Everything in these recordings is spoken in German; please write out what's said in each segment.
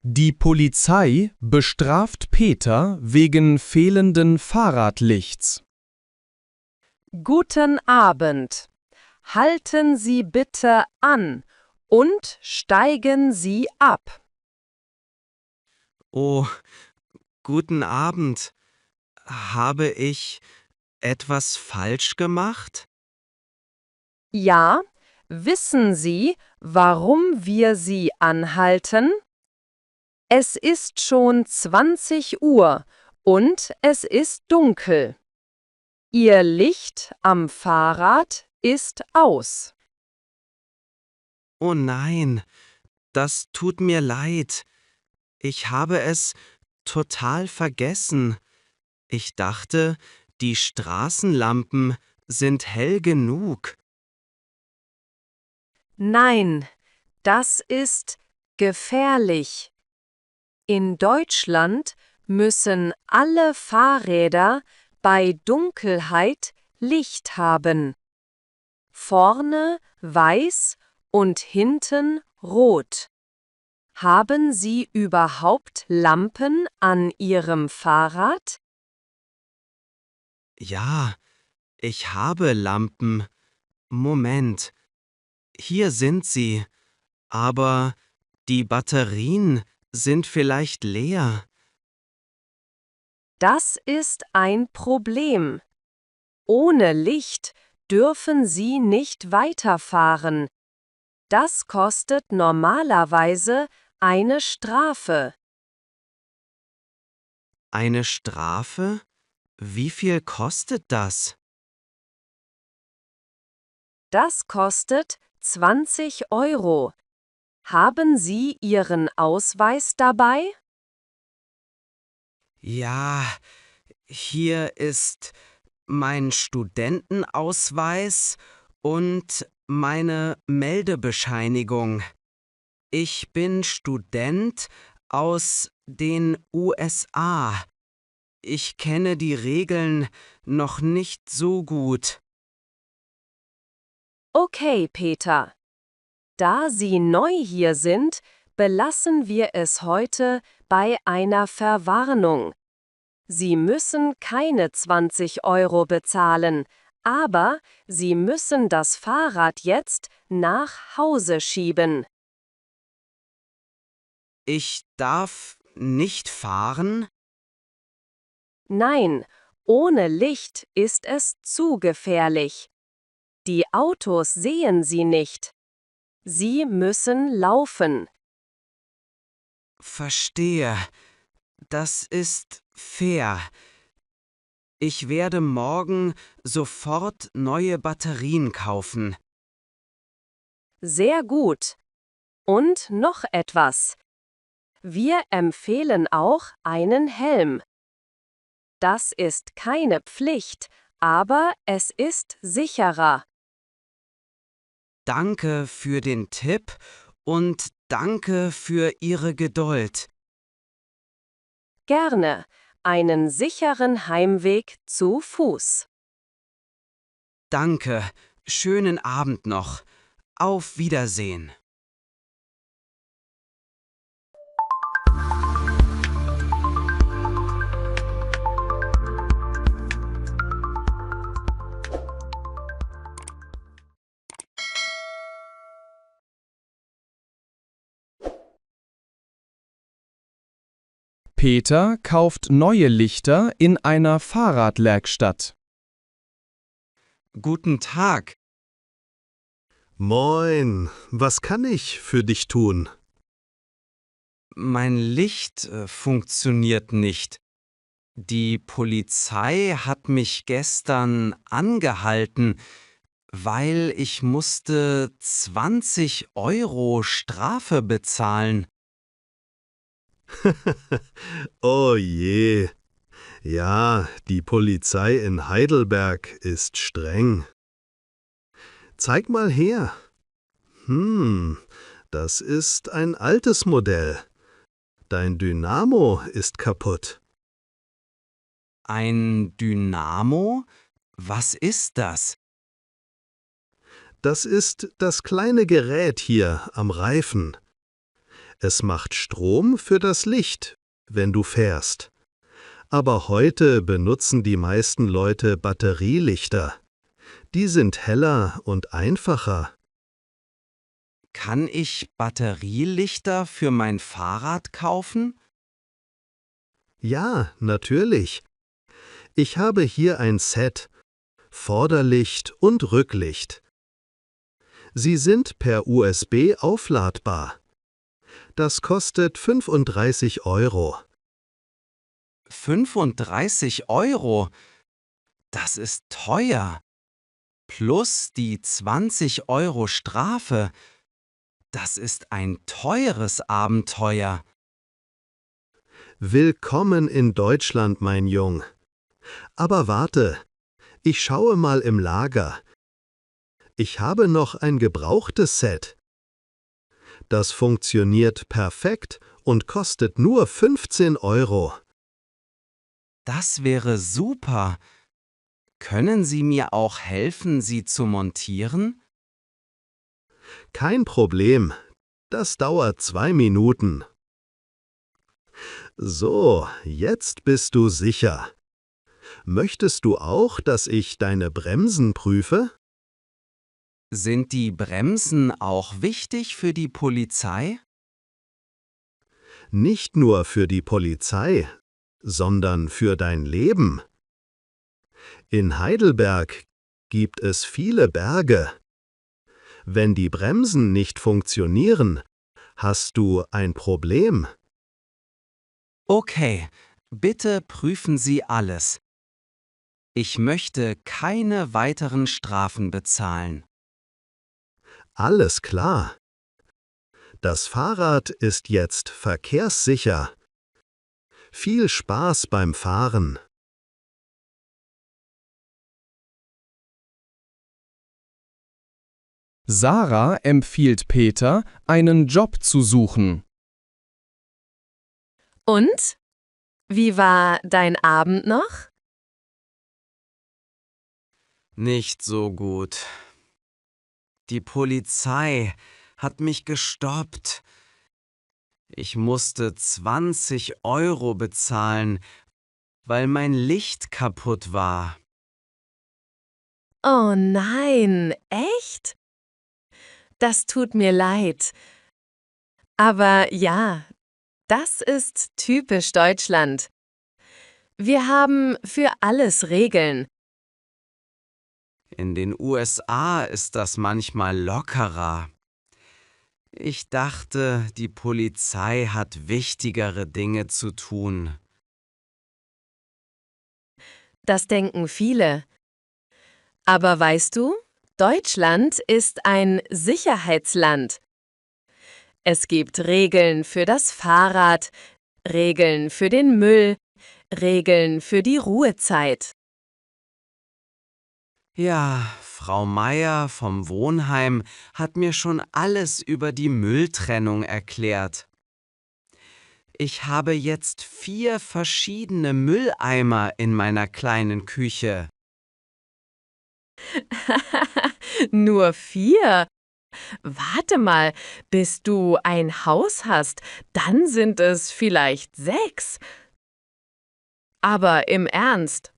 Die Polizei bestraft Peter wegen fehlenden Fahrradlichts. Guten Abend. Halten Sie bitte an und steigen Sie ab. Oh, guten Abend. Habe ich etwas falsch gemacht? Ja, wissen Sie, warum wir Sie anhalten? Es ist schon 20 Uhr und es ist dunkel. Ihr Licht am Fahrrad ist aus. Oh nein, das tut mir leid. Ich habe es total vergessen. Ich dachte, die Straßenlampen sind hell genug. Nein, das ist gefährlich. In Deutschland müssen alle Fahrräder bei Dunkelheit Licht haben. Vorne weiß und hinten rot. Haben Sie überhaupt Lampen an Ihrem Fahrrad? Ja, ich habe Lampen. Moment, hier sind sie. Aber die Batterien sind vielleicht leer. Das ist ein Problem. Ohne Licht dürfen Sie nicht weiterfahren. Das kostet normalerweise eine Strafe. Eine Strafe? Wie viel kostet das? Das kostet 20 Euro. Haben Sie Ihren Ausweis dabei? Ja, hier ist mein Studentenausweis und meine Meldebescheinigung. Ich bin Student aus den USA. Ich kenne die Regeln noch nicht so gut. Okay, Peter. Da Sie neu hier sind, belassen wir es heute bei einer Verwarnung. Sie müssen keine 20 Euro bezahlen, aber Sie müssen das Fahrrad jetzt nach Hause schieben. Ich darf nicht fahren? Nein, ohne Licht ist es zu gefährlich. Die Autos sehen Sie nicht. Sie müssen laufen. Verstehe. Das ist fair. Ich werde morgen sofort neue Batterien kaufen. Sehr gut. Und noch etwas. Wir empfehlen auch einen Helm. Das ist keine Pflicht, aber es ist sicherer. Danke für den Tipp und danke für Ihre Geduld. Gerne. Einen sicheren Heimweg zu Fuß. Danke. Schönen Abend noch. Auf Wiedersehen. Peter kauft neue Lichter in einer Fahrradwerkstatt. Guten Tag. Moin, was kann ich für dich tun? Mein Licht funktioniert nicht. Die Polizei hat mich gestern angehalten, weil ich musste 20 Euro Strafe bezahlen. Oh je. Ja, die Polizei in Heidelberg ist streng. Zeig mal her. Das ist ein altes Modell. Dein Dynamo ist kaputt. Ein Dynamo? Was ist das? Das ist das kleine Gerät hier am Reifen. Es macht Strom für das Licht, wenn du fährst. Aber heute benutzen die meisten Leute Batterielichter. Die sind heller und einfacher. Kann ich Batterielichter für mein Fahrrad kaufen? Ja, natürlich. Ich habe hier ein Set, Vorderlicht und Rücklicht. Sie sind per USB aufladbar. Das kostet 35 €. 35 €? Das ist teuer. Plus die 20 € Strafe. Das ist ein teures Abenteuer. Willkommen in Deutschland, mein Jung. Aber warte, ich schaue mal im Lager. Ich habe noch ein gebrauchtes Set. Das funktioniert perfekt und kostet nur 15 €. Das wäre super. Können Sie mir auch helfen, sie zu montieren? Kein Problem. Das dauert 2 Minuten. So, jetzt bist du sicher. Möchtest du auch, dass ich deine Bremsen prüfe? Sind die Bremsen auch wichtig für die Polizei? Nicht nur für die Polizei, sondern für dein Leben. In Heidelberg gibt es viele Berge. Wenn die Bremsen nicht funktionieren, hast du ein Problem. Okay, bitte prüfen Sie alles. Ich möchte keine weiteren Strafen bezahlen. Alles klar. Das Fahrrad ist jetzt verkehrssicher. Viel Spaß beim Fahren. Sarah empfiehlt Peter, einen Job zu suchen. Und? Wie war dein Abend noch? Nicht so gut. Die Polizei hat mich gestoppt. Ich musste 20 € bezahlen, weil mein Licht kaputt war. Oh nein, echt? Das tut mir leid. Aber ja, das ist typisch Deutschland. Wir haben für alles Regeln. In den USA ist das manchmal lockerer. Ich dachte, die Polizei hat wichtigere Dinge zu tun. Das denken viele. Aber weißt du, Deutschland ist ein Sicherheitsland. Es gibt Regeln für das Fahrrad, Regeln für den Müll, Regeln für die Ruhezeit. Ja, Frau Meier vom Wohnheim hat mir schon alles über die Mülltrennung erklärt. Ich habe jetzt 4 verschiedene Mülleimer in meiner kleinen Küche. Nur 4? Warte mal, bis du ein Haus hast, dann sind es vielleicht 6. Aber im Ernst,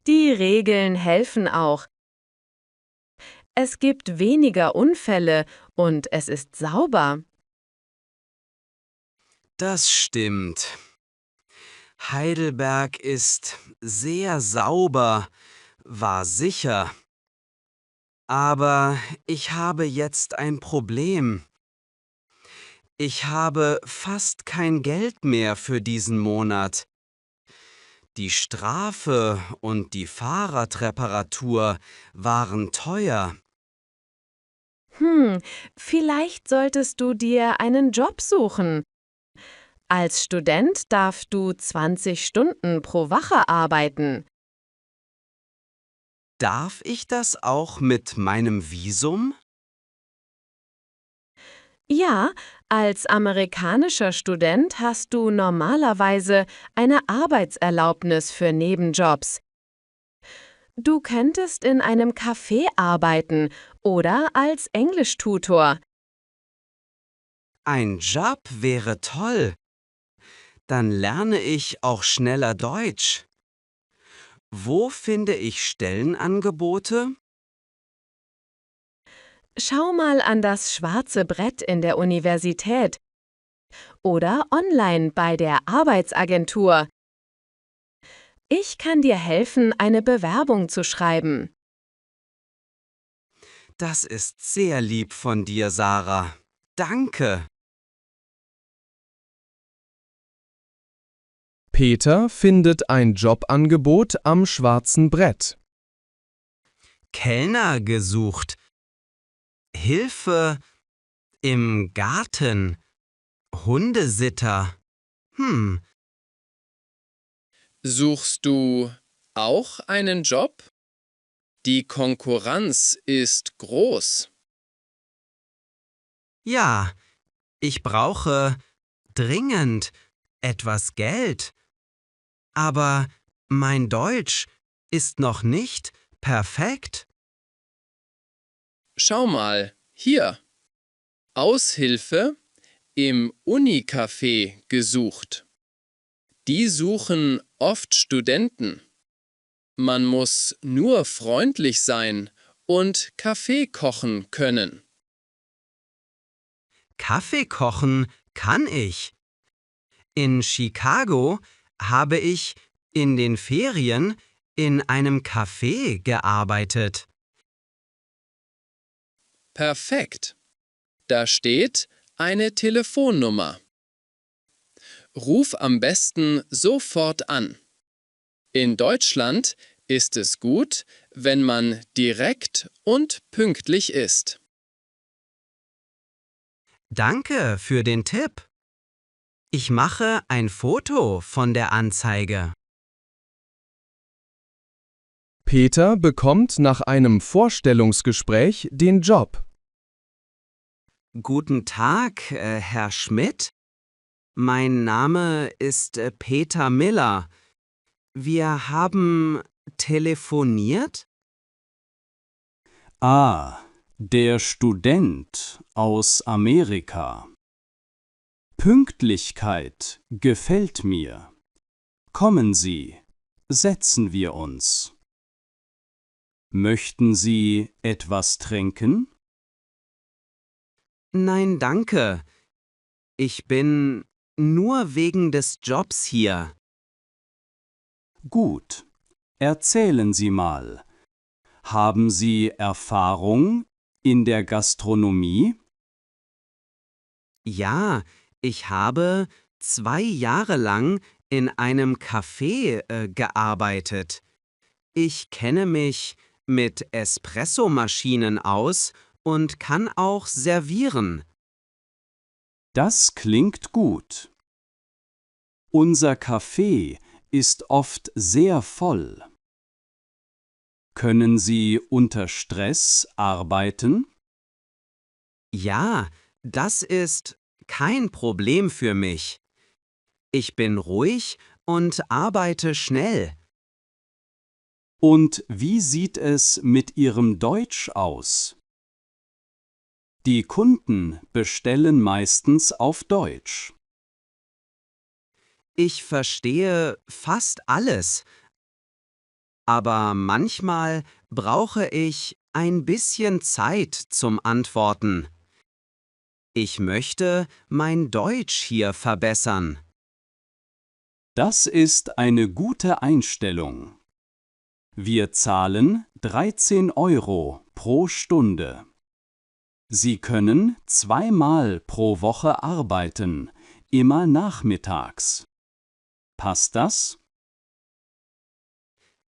die Regeln helfen auch. Es gibt weniger Unfälle und es ist sauber. Das stimmt. Heidelberg ist sehr sauber, war sicher. Aber ich habe jetzt ein Problem. Ich habe fast kein Geld mehr für diesen Monat. Die Strafe und die Fahrradreparatur waren teuer. Vielleicht solltest du dir einen Job suchen. Als Student darfst du 20 Stunden pro Woche arbeiten. Darf ich das auch mit meinem Visum? Ja, als amerikanischer Student hast du normalerweise eine Arbeitserlaubnis für Nebenjobs. Du könntest in einem Café arbeiten oder als Englischtutor. Ein Job wäre toll. Dann lerne ich auch schneller Deutsch. Wo finde ich Stellenangebote? Schau mal an das schwarze Brett in der Universität oder online bei der Arbeitsagentur. Ich kann dir helfen, eine Bewerbung zu schreiben. Das ist sehr lieb von dir, Sarah. Danke. Peter findet ein Jobangebot am schwarzen Brett. Kellner gesucht. Hilfe im Garten. Hundesitter. Suchst du auch einen Job? Die Konkurrenz ist groß. Ja, ich brauche dringend etwas Geld. Aber mein Deutsch ist noch nicht perfekt. Schau mal, hier. Aushilfe im Unicafé gesucht. Die suchen oft Studenten. Man muss nur freundlich sein und Kaffee kochen können. Kaffee kochen kann ich. In Chicago habe ich in den Ferien in einem Café gearbeitet. Perfekt. Da steht eine Telefonnummer. Ruf am besten sofort an. In Deutschland ist es gut, wenn man direkt und pünktlich ist. Danke für den Tipp. Ich mache ein Foto von der Anzeige. Peter bekommt nach einem Vorstellungsgespräch den Job. Guten Tag, Herr Schmidt. Mein Name ist Peter Miller. Wir haben telefoniert? Ah, der Student aus Amerika. Pünktlichkeit gefällt mir. Kommen Sie, setzen wir uns. Möchten Sie etwas trinken? Nein, danke. Ich bin nur wegen des Jobs hier. Gut, erzählen Sie mal. Haben Sie Erfahrung in der Gastronomie? Ja, ich habe 2 Jahre lang in einem Café gearbeitet. Ich kenne mich mit Espressomaschinen aus und kann auch servieren. Das klingt gut. Unser Café ist oft sehr voll. Können Sie unter Stress arbeiten? Ja, das ist kein Problem für mich. Ich bin ruhig und arbeite schnell. Und wie sieht es mit Ihrem Deutsch aus? Die Kunden bestellen meistens auf Deutsch. Ich verstehe fast alles. Aber manchmal brauche ich ein bisschen Zeit zum Antworten. Ich möchte mein Deutsch hier verbessern. Das ist eine gute Einstellung. Wir zahlen 13 € pro Stunde. Sie können 2-mal pro Woche arbeiten, immer nachmittags. Passt das?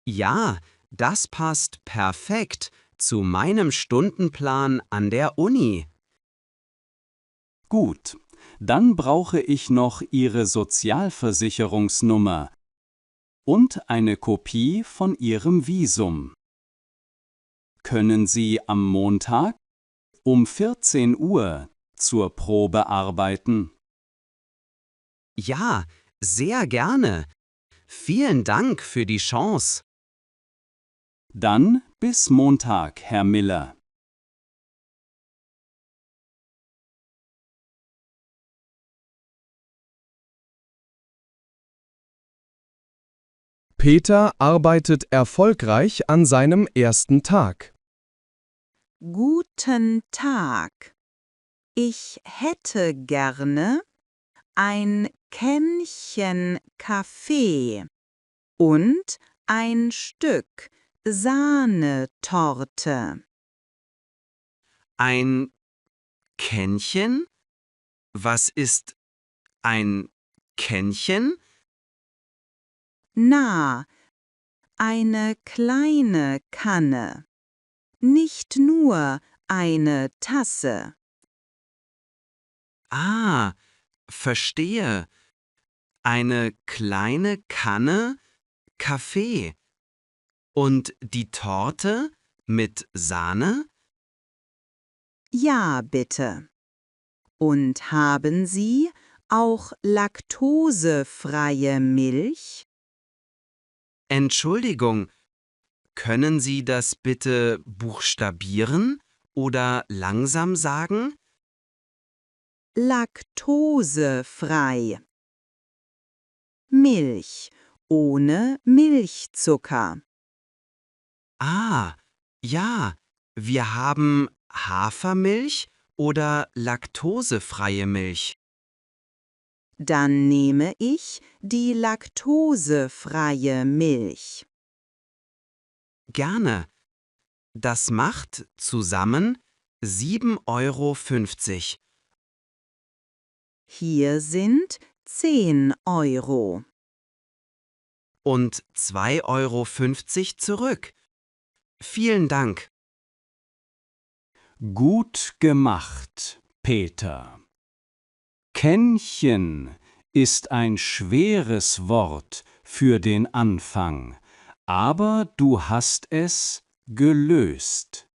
Ja, das passt perfekt zu meinem Stundenplan an der Uni. Gut, dann brauche ich noch Ihre Sozialversicherungsnummer und eine Kopie von Ihrem Visum. Können Sie am Montag um 14 Uhr zur Probe arbeiten? Ja, sehr gerne. Vielen Dank für die Chance. Dann bis Montag, Herr Miller. Peter arbeitet erfolgreich an seinem ersten Tag. Guten Tag. Ich hätte gerne ein Kännchen Kaffee und ein Stück Sahnetorte. Ein Kännchen? Was ist ein Kännchen? Na, eine kleine Kanne, nicht nur eine Tasse. Ah, verstehe. Eine kleine Kanne Kaffee. Und die Torte mit Sahne? Ja, bitte. Und haben Sie auch laktosefreie Milch? Entschuldigung, können Sie das bitte buchstabieren oder langsam sagen? Laktosefrei. Milch ohne Milchzucker. Ah, ja, wir haben Hafermilch oder laktosefreie Milch. Dann nehme ich die laktosefreie Milch. Gerne. Das macht zusammen 7,50 €. Hier sind 10 Euro. Und 2,50 € zurück. Vielen Dank. Gut gemacht, Peter. Kännchen ist ein schweres Wort für den Anfang, aber du hast es gelöst.